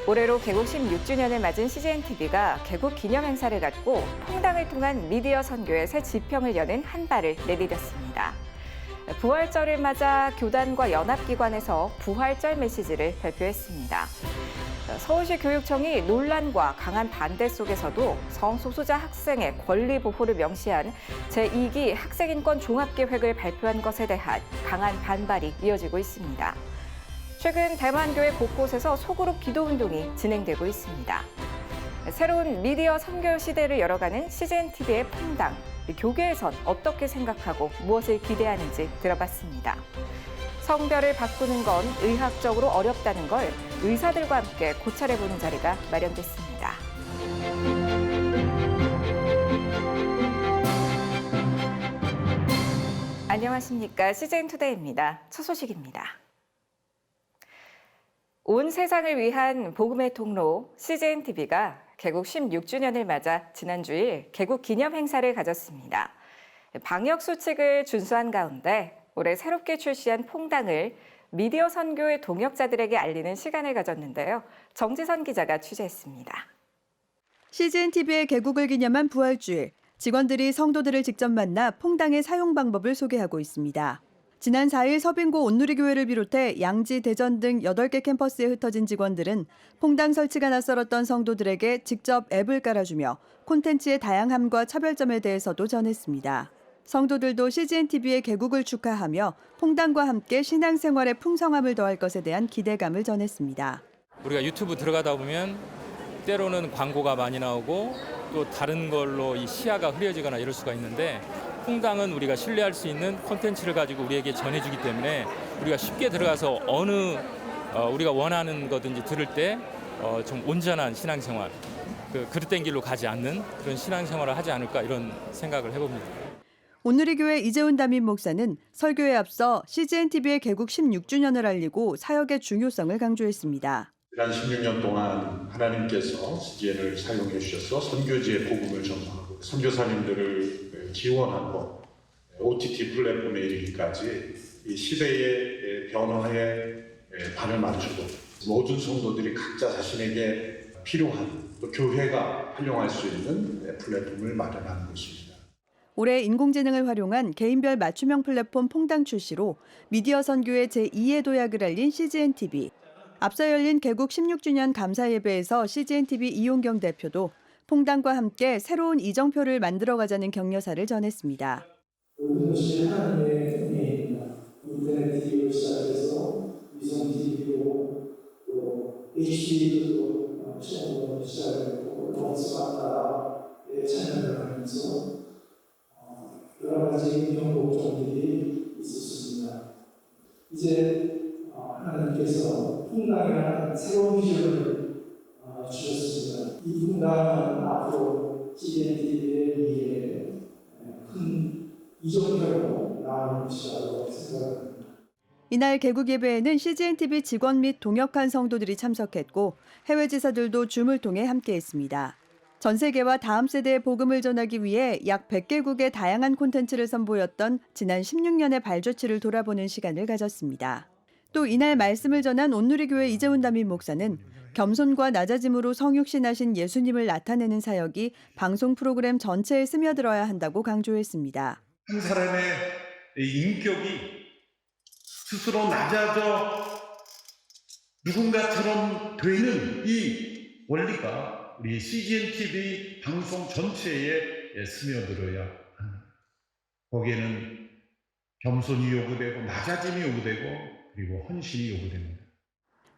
올해로 개국 16주년을 맞은 CGNTV가 개국 기념 행사를 갖고 퐁당을 통한 미디어 선교의 새 지평을 여는 한 발을 내디뎠습니다. 부활절을 맞아 교단과 연합기관에서 부활절 메시지를 발표했습니다. 서울시 교육청이 논란과 강한 반대 속에서도 성소수자 학생의 권리 보호를 명시한 제2기 학생인권 종합계획을 발표한 것에 대한 강한 반발이 이어지고 있습니다. 최근 대만교회 곳곳에서 소그룹 기도운동이 진행되고 있습니다. 새로운 미디어 선교 시대를 열어가는 CGNTV의 퐁당, 교계에선 어떻게 생각하고 무엇을 기대하는지 들어봤습니다. 성별을 바꾸는 건 의학적으로 어렵다는 걸 의사들과 함께 고찰해보는 자리가 마련됐습니다. 안녕하십니까. CGN투데이입니다. 첫 소식입니다. 온 세상을 위한 복음의 통로 CGNTV가 개국 16주년을 맞아 지난 주일 개국 기념 행사를 가졌습니다. 방역 수칙을 준수한 가운데 올해 새롭게 출시한 퐁당을 미디어 선교의 동역자들에게 알리는 시간을 가졌는데요. 정지선 기자가 취재했습니다. CGNTV의 개국을 기념한 부활주일, 직원들이 성도들을 직접 만나 퐁당의 사용 방법을 소개하고 있습니다. 지난 4일 서빙고 온누리교회를 비롯해 양지, 대전 등 8개 캠퍼스에 흩어진 직원들은 퐁당 설치가 낯설었던 성도들에게 직접 앱을 깔아주며 콘텐츠의 다양함과 차별점에 대해서도 전했습니다. 성도들도 CGNTV의 개국을 축하하며 퐁당과 함께 신앙생활의 풍성함을 더할 것에 대한 기대감을 전했습니다. 우리가 유튜브 들어가다 보면 때로는 광고가 많이 나오고 또 다른 걸로 이 시야가 흐려지거나 이럴 수가 있는데 퐁당은 우리가 신뢰할 수 있는 콘텐츠를 가지고 우리에게 전해주기 때문에 우리가 쉽게 들어가서 어느 우리가 원하는 거든지 들을 때 좀 온전한 신앙생활, 그릇된 길로 가지 않는 그런 신앙생활을 하지 않을까 이런 생각을 해봅니다. 온누리교회 이재훈 담임 목사는 설교에 앞서 CGNTV의 개국 16주년을 알리고 사역의 중요성을 강조했습니다. 지난 16년 동안 하나님께서 CGN을 사용해 주셔서 선교지의 복음을 전파하고 선교사님들을 지원하고 OTT 플랫폼에 이르기까지 이 시대의 변화에 발을 맞추고 모든 성도들이 각자 자신에게 필요한 또 교회가 활용할 수 있는 플랫폼을 마련하는 것입니다. 올해 인공지능을 활용한 개인별 맞춤형 플랫폼 퐁당 출시로 미디어 선교의 제2의 도약을 알린 CGNTV. 앞서 열린 개국 16주년 감사 예배에서 CGNTV 이용경 대표도 퐁당과 함께 새로운 이정표를 만들어가자는 격려사를 전했습니다. 모든 것이 하나님의 은혜입니다. 인터넷 TV로 시작해서 위성 TV로 또 HD도 처음으로 시작했고 런스마다에 참여를 하면서 여러 가지 운영 걱정들이 있었습니다. 이제 하나님께서 퐁당이라는 새로운 비전을 주셨습니다. 이 퐁당은 앞으로 CGNTV의 미래에 큰 이정표로 나아갈 것이라고 생각합니다. 이날 개국 예배에는 CGNTV 직원 및 동역한 성도들이 참석했고 해외 지사들도 줌을 통해 함께했습니다. 전 세계와 다음 세대의 복음을 전하기 위해 약 100개국의 다양한 콘텐츠를 선보였던 지난 16년의 발자취를 돌아보는 시간을 가졌습니다. 또 이날 말씀을 전한 온누리교회 이재훈 담임 목사는 겸손과 낮아짐으로 성육신하신 예수님을 나타내는 사역이 방송 프로그램 전체에 스며들어야 한다고 강조했습니다. 한 사람의 인격이 스스로 낮아져 누군가처럼 되는 이 원리가 우리 CGNTV 방송 전체에 스며들어야 합니다. 거기에는 겸손이 요구되고 낮아짐이 요구되고 그리고 헌신이 요구됩니다.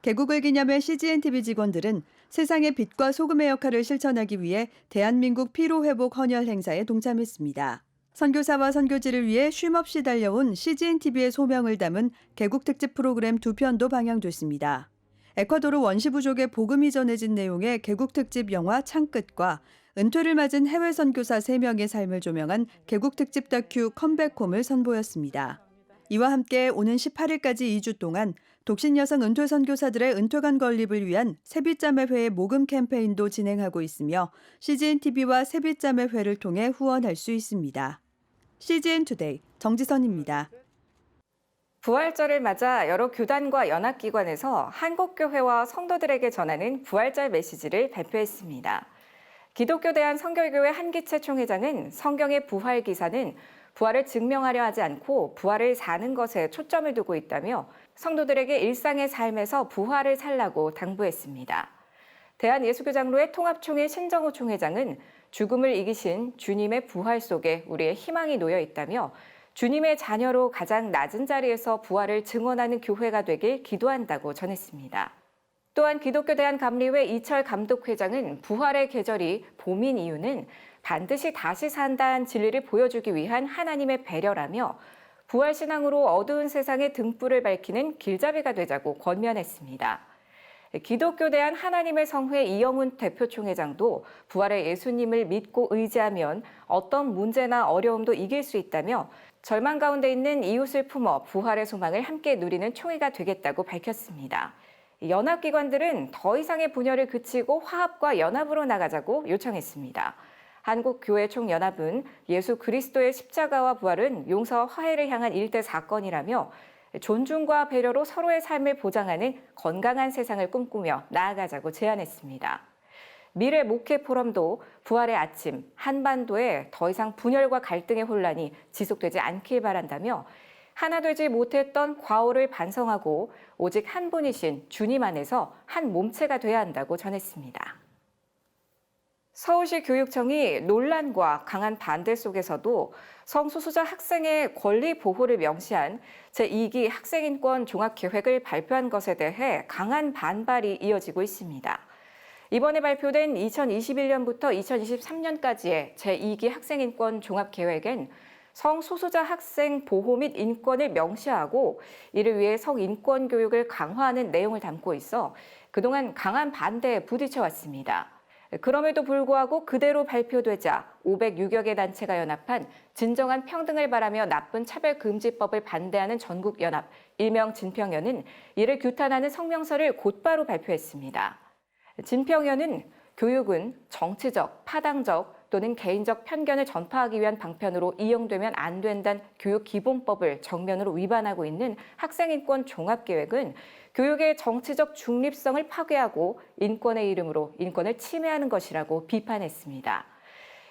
개국을 기념해 CGNTV 직원들은 세상의 빛과 소금의 역할을 실천하기 위해 대한민국 피로회복 헌혈 행사에 동참했습니다. 선교사와 선교지를 위해 쉼없이 달려온 CGNTV의 소명을 담은 개국 특집 프로그램 2편도 방영됐습니다. 에콰도르 원시 부족의 복음이 전해진 내용의 개국 특집 영화 창끝과 은퇴를 맞은 해외 선교사 3명의 삶을 조명한 개국 특집 다큐 컴백홈을 선보였습니다. 이와 함께 오는 18일까지 2주 동안 독신 여성 은퇴 선교사들의 은퇴관 건립을 위한 세빛자매회의 모금 캠페인도 진행하고 있으며 CGNTV와 세빛자매회를 통해 후원할 수 있습니다. CGN투데이 정지선입니다. 부활절을 맞아 여러 교단과 연합기관에서 한국교회와 성도들에게 전하는 부활절 메시지를 발표했습니다. 기독교 대한선결교회 한기채 총회장은 성경의 부활 기사는 부활을 증명하려 하지 않고 부활을 사는 것에 초점을 두고 있다며 성도들에게 일상의 삶에서 부활을 살라고 당부했습니다. 대한예수교장로회 통합총회 신정호 총회장은 죽음을 이기신 주님의 부활 속에 우리의 희망이 놓여 있다며 주님의 자녀로 가장 낮은 자리에서 부활을 증언하는 교회가 되길 기도한다고 전했습니다. 또한 기독교 대한감리회 이철 감독회장은 부활의 계절이 봄인 이유는 반드시 다시 산다는 진리를 보여주기 위한 하나님의 배려라며 부활신앙으로 어두운 세상의 등불을 밝히는 길잡이가 되자고 권면했습니다. 기독교 대한 하나님의 성회 이영훈 대표총회장도 부활의 예수님을 믿고 의지하면 어떤 문제나 어려움도 이길 수 있다며 절망 가운데 있는 이웃을 품어 부활의 소망을 함께 누리는 총회가 되겠다고 밝혔습니다. 연합기관들은 더 이상의 분열을 그치고 화합과 연합으로 나가자고 요청했습니다. 한국교회총연합은 예수 그리스도의 십자가와 부활은 용서와 화해를 향한 일대 사건이라며 존중과 배려로 서로의 삶을 보장하는 건강한 세상을 꿈꾸며 나아가자고 제안했습니다. 미래 목회 포럼도 부활의 아침, 한반도에 더 이상 분열과 갈등의 혼란이 지속되지 않길 바란다며 하나 되지 못했던 과오를 반성하고 오직 한 분이신 주님 안에서 한 몸체가 돼야 한다고 전했습니다. 서울시 교육청이 논란과 강한 반대 속에서도 성소수자 학생의 권리 보호를 명시한 제2기 학생인권 종합계획을 발표한 것에 대해 강한 반발이 이어지고 있습니다. 이번에 발표된 2021년부터 2023년까지의 제2기 학생인권 종합계획엔 성소수자 학생 보호 및 인권을 명시하고 이를 위해 성인권 교육을 강화하는 내용을 담고 있어 그동안 강한 반대에 부딪혀왔습니다. 그럼에도 불구하고 그대로 발표되자 506여 개 단체가 연합한 진정한 평등을 바라며 나쁜 차별금지법을 반대하는 전국연합, 일명 진평연은 이를 규탄하는 성명서를 곧바로 발표했습니다. 진평연은 교육은 정치적, 파당적 또는 개인적 편견을 전파하기 위한 방편으로 이용되면 안 된다는 교육기본법을 정면으로 위반하고 있는 학생인권 종합계획은 교육의 정치적 중립성을 파괴하고 인권의 이름으로 인권을 침해하는 것이라고 비판했습니다.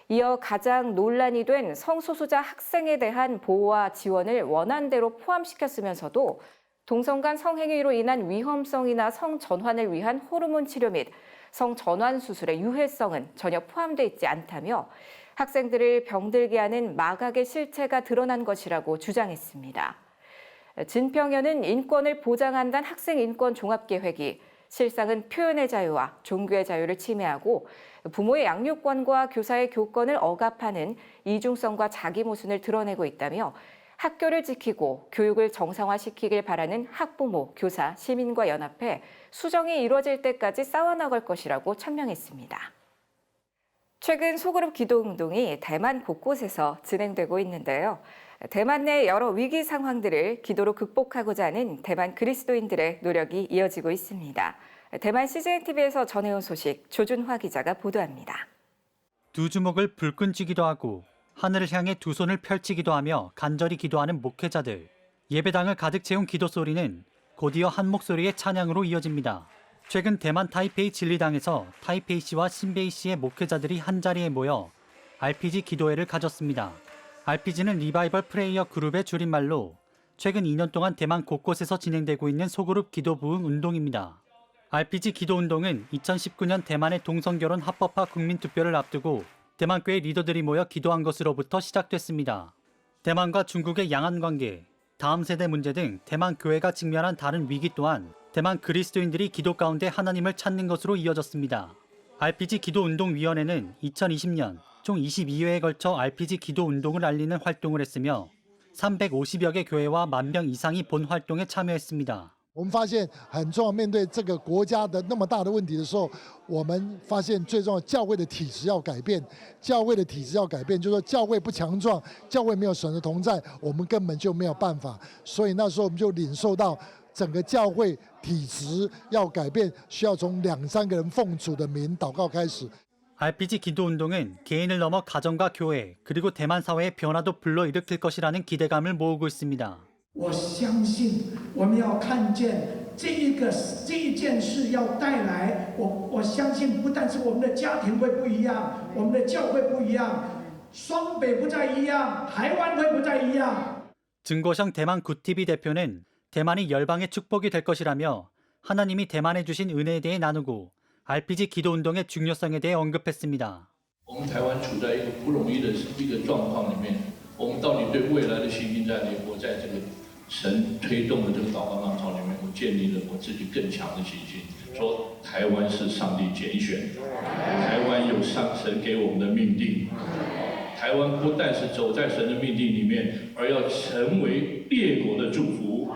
이어 가장 논란이 된 성소수자 학생에 대한 보호와 지원을 원안대로 포함시켰으면서도 동성 간 성행위로 인한 위험성이나 성전환을 위한 호르몬 치료 및 성전환 수술의 유해성은 전혀 포함되어 있지 않다며 학생들을 병들게 하는 마각의 실체가 드러난 것이라고 주장했습니다. 진평연은 인권을 보장한다는 학생인권 종합계획이 실상은 표현의 자유와 종교의 자유를 침해하고 부모의 양육권과 교사의 교권을 억압하는 이중성과 자기 모순을 드러내고 있다며 학교를 지키고 교육을 정상화시키길 바라는 학부모, 교사, 시민과 연합해 수정이 이루어질 때까지 싸워나갈 것이라고 천명했습니다. 최근 소그룹 기도운동이 대만 곳곳에서 진행되고 있는데요. 대만 내 여러 위기 상황들을 기도로 극복하고자 하는 대만 그리스도인들의 노력이 이어지고 있습니다. 대만 CGNTV에서 전해온 소식 조준화 기자가 보도합니다. 두 주먹을 불끈 쥐기도 하고 하늘을 향해 두 손을 펼치기도 하며 간절히 기도하는 목회자들. 예배당을 가득 채운 기도 소리는 곧이어 한 목소리의 찬양으로 이어집니다. 최근 대만 타이페이 진리당에서 타이페이시와 신베이시의 목회자들이 한자리에 모여 RPG 기도회를 가졌습니다. RPG는 리바이벌 프레이어 그룹의 줄임말로 최근 2년 동안 대만 곳곳에서 진행되고 있는 소그룹 기도 부흥 운동입니다. RPG 기도 운동은 2019년 대만의 동성결혼 합법화 국민투표를 앞두고 대만교회 리더들이 모여 기도한 것으로부터 시작됐습니다. 대만과 중국의 양안 관계, 다음 세대 문제 등 대만 교회가 직면한 다른 위기 또한 대만 그리스도인들이 기도 가운데 하나님을 찾는 것으로 이어졌습니다. RPG 기도운동위원회는 2020년 총 22회에 걸쳐 RPG 기도운동을 알리는 활동을 했으며 350여 개 교회와 10,000명 이상이 본 활동에 참여했습니다. 我们发现很重要，面对这个国家的那么大的问题的时候，我们发现最重要教会的体制要改变，教会的体制要改变，就是说教会不强壮，教会没有神的同在，我们根本就没有办法。所以那时候我们就领受到整个教会体制要改变，需要从2、3个人奉主的名祷告开始。 RPG 기도운동은 개인을 넘어 가정과 교회 그리고 대만 사회의 변화도 불러일으킬 것이라는 기대감을 모으고 있습니다. 我相信我们要看见这一件事要带来，我相信不但是我们的家庭会不一样，我们的教会不一样，双北不再一样，台湾会不再一样。 증거성 대만 굿TV 대표는 대만이 열방의 축복이 될 것이라며 하나님이 대만에 주신 은혜에 대해 나누고 RPG 기도운동의 중요성에 대해 언급했습니다. 我们台湾处在一个不容易的一个状况里面，我们到底对未来的信心战略，我在这个神推动的这个祷告浪潮里面，我建立了我自己更强的信心，说台湾是上帝拣选，台湾有神给我们的命定，台湾不但是走在神的命定里面，而要成为列国的祝福。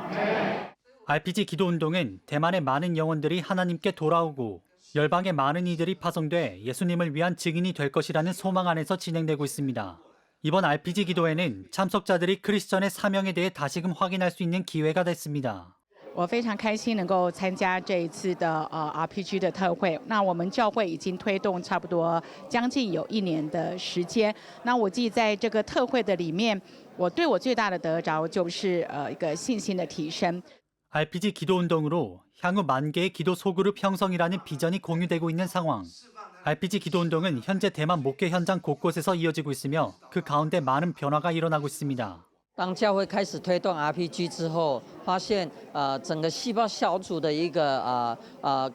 RPG 기도운동은 대만의 많은 영혼들이 하나님께 돌아오고 열방의 많은 이들이 파송돼 예수님을 위한 증인이 될 것이라는 소망 안에서 진행되고 있습니다. 이번 RPG 기도회는 참석자들이 크리스천의 사명에 대해 다시금 확인할 수 있는 기회가 됐습니다. 我非常开心能够参加这一次的RPG 的特会。那我们教会已经推动差不多将近有1年的时间。那我自己在这个特会的里面，我对我最大的得着就是一个信心的提升。 RPG 기도운동으로 향후 10,000개의 기도 소그룹 형성이라는 비전이 공유되고 있는 상황. RPG 기도운동은 현재 대만 목회 현장 곳곳에서 이어지고 있으며 그 가운데 많은 변화가 일어나고 있습니다. 当教会开始推动 RPG 之后，发现整个细胞小组的一个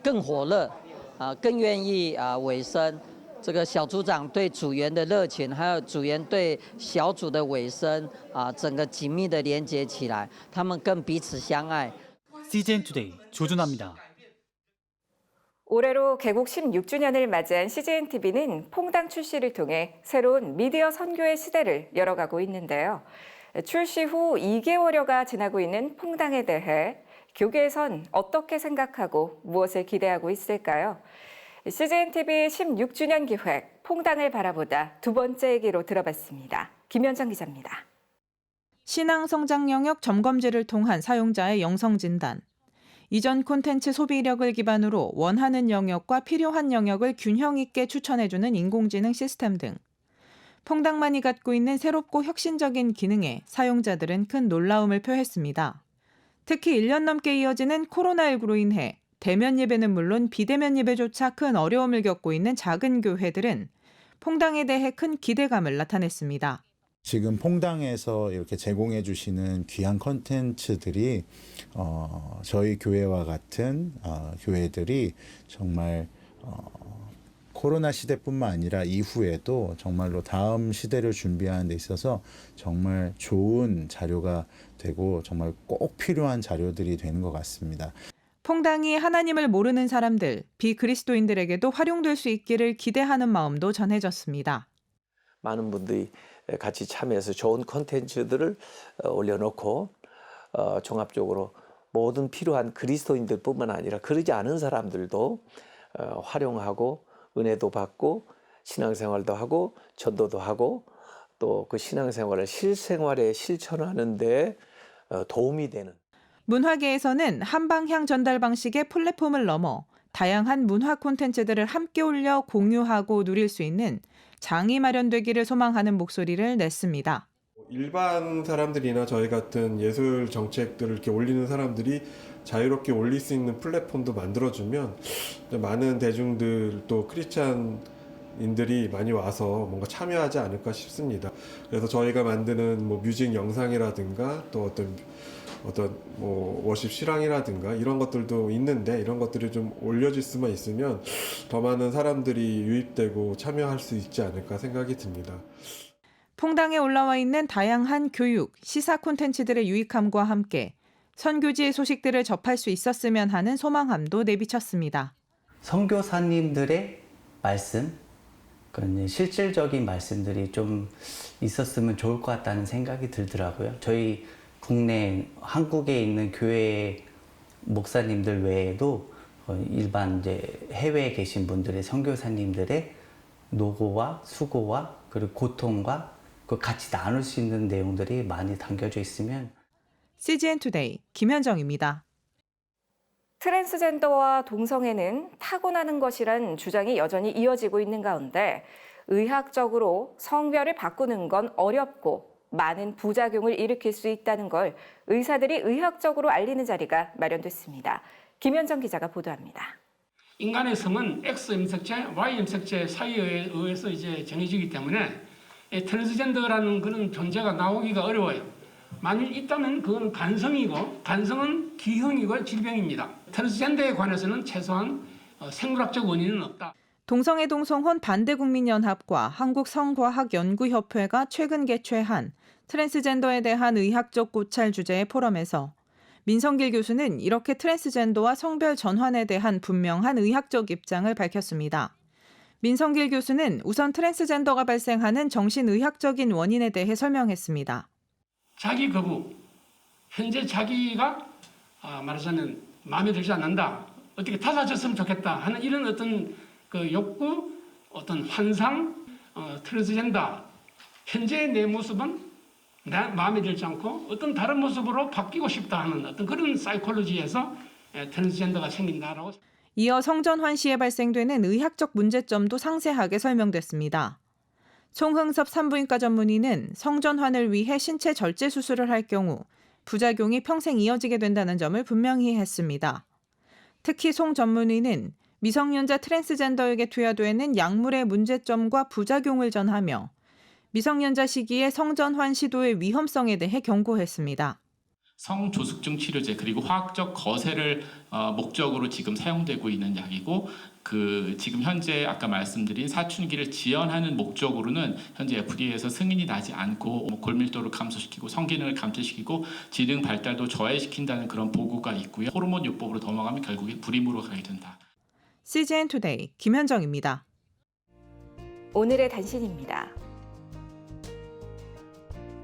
更火热，更愿意委身。这个小组长对组员的热情，还有组员对小组的委身整个紧密的连接起来，他们更彼此相爱。 CGN 투데이 조준하입니다. 올해로 개국 16주년을 맞이한 CGNTV는 퐁당 출시를 통해 새로운 미디어 선교의 시대를 열어가고 있는데요. 출시 후 2개월여가 지나고 있는 퐁당에 대해 교계에선 어떻게 생각하고 무엇을 기대하고 있을까요? CGNTV 16주년 기획 퐁당을 바라보다 두 번째 얘기로 들어봤습니다. 김현정 기자입니다. 신앙 성장 영역 점검제를 통한 사용자의 영성 진단. 이전 콘텐츠 소비력을 기반으로 원하는 영역과 필요한 영역을 균형 있게 추천해주는 인공지능 시스템 등. 퐁당만이 갖고 있는 새롭고 혁신적인 기능에 사용자들은 큰 놀라움을 표했습니다. 특히 1년 넘게 이어지는 코로나19로 인해 대면 예배는 물론 비대면 예배조차 큰 어려움을 겪고 있는 작은 교회들은 퐁당에 대해 큰 기대감을 나타냈습니다. 지금 퐁당에서 이렇게 제공해 주시는 귀한 콘텐츠들이 저희 교회와 같은 교회들이 정말 코로나 시대뿐만 아니라 이후에도 정말로 다음 시대를 준비하는 데 있어서 정말 좋은 자료가 되고 정말 꼭 필요한 자료들이 되는 것 같습니다. 퐁당이 하나님을 모르는 사람들, 비그리스도인들에게도 활용될 수 있기를 기대하는 마음도 전해졌습니다. 많은 분들이 같이 참여해서 좋은 콘텐츠들을 올려놓고 종합적으로 모든 필요한 그리스도인들뿐만 아니라 그러지 않은 사람들도 활용하고 은혜도 받고 신앙생활도 하고 전도도 하고 또 그 신앙생활을 실생활에 실천하는 데 도움이 되는. 문화계에서는 한방향 전달 방식의 플랫폼을 넘어 다양한 문화 콘텐츠들을 함께 올려 공유하고 누릴 수 있는 장이 마련되기를 소망하는 목소리를 냈습니다. 일반 사람들이나 저희 같은 예술 정책들을 이렇게 올리는 사람들이 자유롭게 올릴 수 있는 플랫폼도 만들어주면 많은 대중들 또 크리스찬인들이 많이 와서 뭔가 참여하지 않을까 싶습니다. 그래서 저희가 만드는 뮤직 영상이라든가 또 어떤 워십 실황이라든가 이런 것들도 있는데 이런 것들이 좀 올려질 수만 있으면 더 많은 사람들이 유입되고 참여할 수 있지 않을까 생각이 듭니다. 퐁당에 올라와 있는 다양한 교육, 시사 콘텐츠들의 유익함과 함께 선교지의 소식들을 접할 수 있었으면 하는 소망함도 내비쳤습니다. 선교사님들의 말씀, 실질적인 말씀들이 좀 있었으면 좋을 것 같다는 생각이 들더라고요. 저희 국내 한국에 있는 교회 목사님들 외에도 일반 해외에 계신 분들의 선교사님들의 노고와 수고와 그리고 고통과 같이 나눌 수 있는 내용들이 많이 담겨져 있으면. CGN 투데이 김현정입니다. 트랜스젠더와 동성애는 타고나는 것이란 주장이 여전히 이어지고 있는 가운데 의학적으로 성별을 바꾸는 건 어렵고 많은 부작용을 일으킬 수 있다는 걸 의사들이 의학적으로 알리는 자리가 마련됐습니다. 김현정 기자가 보도합니다. 인간의 성은 X 염색체, Y 염색체 사이에 의해서 이제 정해지기 때문에 트랜스젠더라는 그런 존재가 나오기가 어려워요. 만일 있다면 그건 간성이고, 간성은 기형이고 질병입니다. 트랜스젠더에 관해서는 최소한 생물학적 원인은 없다. 동성애 동성혼 반대국민연합과 한국성과학연구협회가 최근 개최한 트랜스젠더에 대한 의학적 고찰 주제의 포럼에서 민성길 교수는 이렇게 트랜스젠더와 성별 전환에 대한 분명한 의학적 입장을 밝혔습니다. 민성길 교수는 우선 트랜스젠더가 발생하는 정신의학적인 원인에 대해 설명했습니다. 자기 거부, 현재 자기가 말하자면 마음에 들지 않는다, 어떻게 타사졌으면 좋겠다 하는 이런 어떤 그 욕구, 어떤 환상, 트랜스젠더, 현재의 내 모습은 내 마음에 들지 않고 어떤 다른 모습으로 바뀌고 싶다 하는 어떤 그런 사이콜로지에서 트랜스젠더가 생긴다라고. 이어 성전환 시에 발생되는 의학적 문제점도 상세하게 설명됐습니다. 송흥섭 산부인과 전문의는 성전환을 위해 신체 절제 수술을 할 경우 부작용이 평생 이어지게 된다는 점을 분명히 했습니다. 특히 송 전문의는 미성년자 트랜스젠더에게 투여되는 약물의 문제점과 부작용을 전하며 미성년자 시기에 성전환 시도의 위험성에 대해 경고했습니다. 성조숙증 치료제 그리고 화학적 거세를 목적으로 지금 사용되고 있는 약이고 지금 현재 아까 말씀드린 사춘기를 지연하는 목적으로는 현재 FDA에서 승인이 나지 않고 골밀도를 감소시키고 성기능을 감퇴시키고 지능 발달도 저해시킨다는 그런 보고가 있고요. 호르몬 요법으로 넘어가면 결국에 불임으로 가게 된다. CGN 투데이 김현정입니다. 오늘의 단신입니다.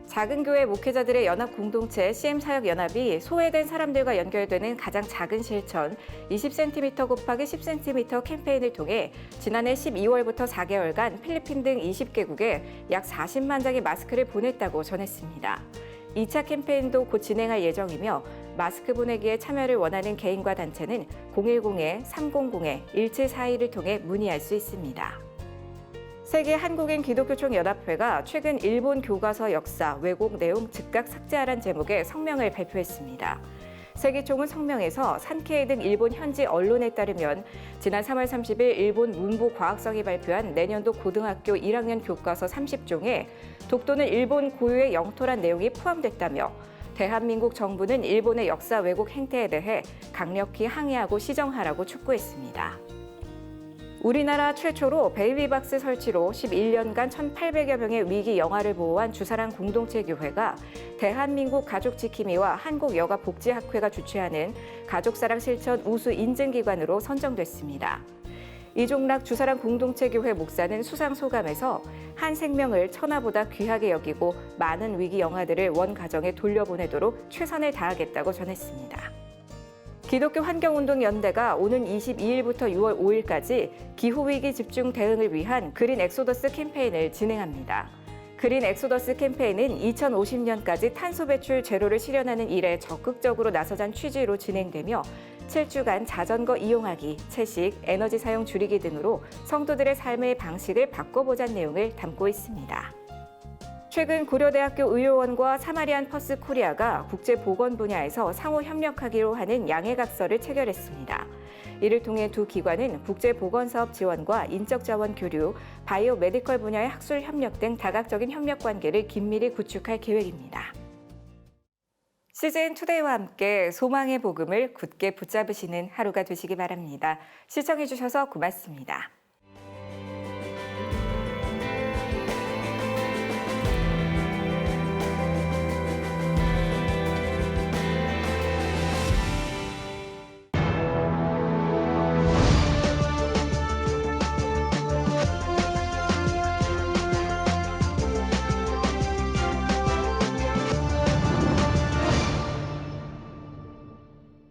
작은 교회 목회자들의 연합 공동체 CM사역연합이 소외된 사람들과 연결되는 가장 작은 실천 20cm 곱하기 10cm 캠페인을 통해 지난해 12월부터 4개월간 필리핀 등 20개국에 약 40만 장의 마스크를 보냈다고 전했습니다. 2차 캠페인도 곧 진행할 예정이며 마스크 보내기에 참여를 원하는 개인과 단체는 010-300-1742를 통해 문의할 수 있습니다. 세계 한국인 기독교총 연합회가 최근 일본 교과서 역사, 왜곡 내용 즉각 삭제하란 제목의 성명을 발표했습니다. 세계총은 성명에서 산케이 등 일본 현지 언론에 따르면 지난 3월 30일 일본 문부과학성이 발표한 내년도 고등학교 1학년 교과서 30종에 독도는 일본 고유의 영토란 내용이 포함됐다며 대한민국 정부는 일본의 역사 왜곡 행태에 대해 강력히 항의하고 시정하라고 촉구했습니다. 우리나라 최초로 베이비박스 설치로 11년간 1,800여 명의 위기 영아를 보호한 주사랑 공동체교회가 대한민국 가족지킴이와 한국여가복지학회가 주최하는 가족사랑 실천 우수 인증기관으로 선정됐습니다. 이종락 주사랑 공동체교회 목사는 수상 소감에서 한 생명을 천하보다 귀하게 여기고 많은 위기 영아들을 원 가정에 돌려보내도록 최선을 다하겠다고 전했습니다. 기독교 환경운동연대가 오는 22일부터 6월 5일까지 기후위기 집중 대응을 위한 그린 엑소더스 캠페인을 진행합니다. 그린 엑소더스 캠페인은 2050년까지 탄소 배출 제로를 실현하는 일에 적극적으로 나서자는 취지로 진행되며 7주간 자전거 이용하기, 채식, 에너지 사용 줄이기 등으로 성도들의 삶의 방식을 바꿔보자는 내용을 담고 있습니다. 최근 고려대학교 의료원과 사마리안 퍼스 코리아가 국제보건 분야에서 상호 협력하기로 하는 양해각서를 체결했습니다. 이를 통해 두 기관은 국제보건사업 지원과 인적자원 교류, 바이오 메디컬 분야의 학술 협력 등 다각적인 협력 관계를 긴밀히 구축할 계획입니다. CGN 투데이와 함께 소망의 복음을 굳게 붙잡으시는 하루가 되시기 바랍니다. 시청해주셔서 고맙습니다.